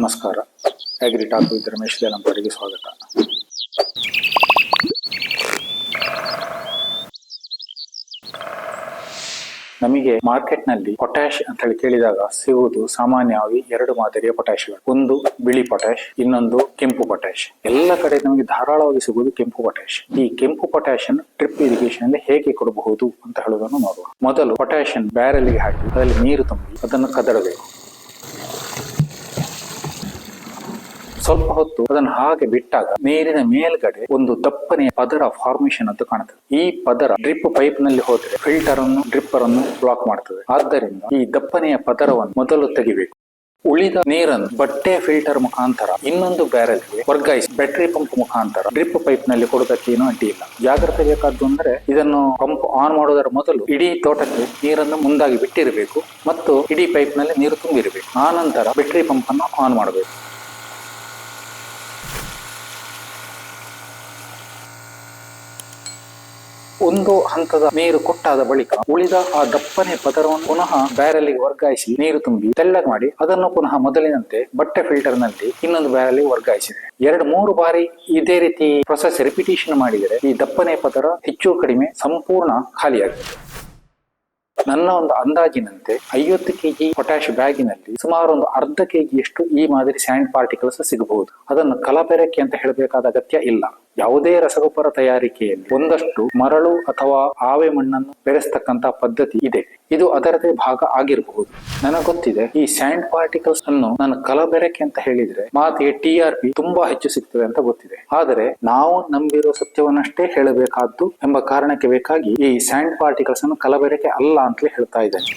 ನಮಸ್ಕಾರ. Agri talk with Ramesh ದೇಲಂಪರಿಗೆ ಸ್ವಾಗತ. ನಮಗೆ ಮಾರ್ಕೆಟ್ನಲ್ಲಿ ಪೊಟ್ಯಾಶ್ ಅಂತ ಹೇಳಿ ಕೇಳಿದಾಗ ಸಿಗುವುದು ಸಾಮಾನ್ಯವಾಗಿ ಎರಡು ಮಾದರಿಯ ಪೊಟ್ಯಾಶ್ಗಳು. ಒಂದು ಬಿಳಿ ಪೊಟ್ಯಾಶ್, ಇನ್ನೊಂದು ಕೆಂಪು ಪೊಟ್ಯಾಶ್. ಎಲ್ಲ ಕಡೆ ನಮಗೆ ಧಾರಾಳವಾಗಿ ಸಿಗುವುದು ಕೆಂಪು ಪೊಟ್ಯಾಶ್. ಈ ಕೆಂಪು ಪೊಟ್ಯಾಶ್ ಅನ್ನು ಡ್ರಿಪ್ ಇರಿಗೇಷನ್ ಅಲ್ಲಿ ಹೇಗೆ ಕೊಡಬಹುದು ಅಂತ ಹೇಳುವುದನ್ನು ನೋಡುವ. ಮೊದಲು ಪೊಟ್ಯಾಶ್ ಅನ್ನು ಬ್ಯಾರೆಲ್ಗೆ ಹಾಕಿ ಅದರಲ್ಲಿ ನೀರು ತುಂಬಿ ಅದನ್ನು ಕದಡಬೇಕು. ಸ್ವಲ್ಪ ಹೊತ್ತು ಅದನ್ನು ಹಾಗೆ ಬಿಟ್ಟಾಗ ನೀರಿನ ಮೇಲ್ಗಡೆ ಒಂದು ದಪ್ಪನೆಯ ಪದರ ಫಾರ್ಮೇಶನ್ ಅಂತ ಕಾಣುತ್ತದೆ. ಈ ಪದರ ಡ್ರಿಪ್ ಪೈಪ್ ನಲ್ಲಿ ಹೋದರೆ ಫಿಲ್ಟರ್ ಅನ್ನು ಡ್ರಿಪ್ಪರ್ ಅನ್ನು ಬ್ಲಾಕ್ ಮಾಡ್ತದೆ. ಆದ್ದರಿಂದ ಈ ದಪ್ಪನೆಯ ಪದರವನ್ನು ಮೊದಲು ತೆಗಿಬೇಕು. ಉಳಿದ ನೀರನ್ನು ಬಟ್ಟೆ ಫಿಲ್ಟರ್ ಮುಖಾಂತರ ಇನ್ನೊಂದು ಬ್ಯಾರೆಲ್ಗೆ ವರ್ಗಾಯಿಸಿ ಬ್ಯಾಟರಿ ಪಂಪ್ ಮುಖಾಂತರ ಡ್ರಿಪ್ ಪೈಪ್ ನಲ್ಲಿ ಕೊಡೋದಕ್ಕೆ ಏನು ಅಡ್ಡಿ ಇಲ್ಲ. ಜಾಗ್ರತೆ ಬೇಕಾದ್ದು ಅಂದ್ರೆ ಇದನ್ನು ಪಂಪ್ ಆನ್ ಮಾಡುವುದರ ಮೊದಲು ಇಡೀ ತೋಟಕ್ಕೆ ನೀರನ್ನು ಮುಂದಾಗಿ ಬಿಟ್ಟಿರಬೇಕು ಮತ್ತು ಇಡೀ ಪೈಪ್ ನಲ್ಲಿ ನೀರು ತುಂಬಿರಬೇಕು. ಆ ನಂತರ ಬ್ಯಾಟರಿ ಪಂಪ್ ಅನ್ನು ಆನ್ ಮಾಡಬೇಕು. ಒಂದು ಹಂತದ ನೀರು ಕೊಟ್ಟಾದ ಬಳಿಕ ಉಳಿದ ಆ ದಪ್ಪನೆ ಪದರವನ್ನು ಪುನಃ ಬ್ಯಾರೆಲ್ಗೆ ವರ್ಗಾಯಿಸಿ ನೀರು ತುಂಬಿ ತೆಳ್ಳಗೆ ಮಾಡಿ ಅದನ್ನು ಪುನಃ ಮೊದಲಿನಂತೆ ಬಟ್ಟೆ ಫಿಲ್ಟರ್ ನಲ್ಲಿ ಇನ್ನೊಂದು ಬ್ಯಾರೆಲ್ಗೆ ವರ್ಗಾಯಿಸಿದೆ. 2-3 ಬಾರಿ ಇದೇ ರೀತಿ ಪ್ರೊಸೆಸ್ ರಿಪಿಟೇಷನ್ ಮಾಡಿದರೆ ಈ ದಪ್ಪನೆ ಪದರ ಹೆಚ್ಚು ಕಡಿಮೆ ಸಂಪೂರ್ಣ ಖಾಲಿಯಾಗಿದೆ. ನನ್ನ ಒಂದು ಅಂದಾಜಿನಂತೆ 50 kg ಪೊಟ್ಯಾಶ್ ಬ್ಯಾಗಿನಲ್ಲಿ ಸುಮಾರು ಒಂದು ಅರ್ಧ kgಯಷ್ಟು ಈ ಮಾದರಿ ಸ್ಯಾಂಡ್ ಪಾರ್ಟಿಕಲ್ಸ್ ಸಿಗಬಹುದು. ಅದನ್ನು ಕಲಬೆರಕೆ ಅಂತ ಹೇಳಬೇಕಾದ ಅಗತ್ಯ ಇಲ್ಲ. ಯಾವುದೇ ರಸಗೊಬ್ಬರ ತಯಾರಿಕೆಯಲ್ಲಿ ಒಂದಷ್ಟು ಮರಳು ಅಥವಾ ಆವೆ ಮಣ್ಣನ್ನು ಬೆರೆಸ್ತಕ್ಕಂತ ಪದ್ಧತಿ ಇದೆ. ಇದು ಅದರದೇ ಭಾಗ ಆಗಿರಬಹುದು. ನನಗೆ ಗೊತ್ತಿದೆ, ಈ ಸ್ಯಾಂಡ್ ಪಾರ್ಟಿಕಲ್ಸ್ ಅನ್ನು ನಾನು ಕಲಬೆರಕೆ ಅಂತ ಹೇಳಿದ್ರೆ ಮಾತಿಗೆ TRP ತುಂಬಾ ಹೆಚ್ಚು ಸಿಗ್ತದೆ ಅಂತ ಗೊತ್ತಿದೆ. ಆದರೆ ನಾವು ನಂಬಿರೋ ಸತ್ಯವನ್ನಷ್ಟೇ ಹೇಳಬೇಕಾದ್ದು ಎಂಬ ಕಾರಣಕ್ಕೆ ಬೇಕಾಗಿ ಈ ಸ್ಯಾಂಡ್ ಪಾರ್ಟಿಕಲ್ಸ್ ಅನ್ನು ಕಲಬೆರಕೆ ಅಲ್ಲ ಅಂತಲೇ ಹೇಳ್ತಾ ಇದ್ದೇನೆ.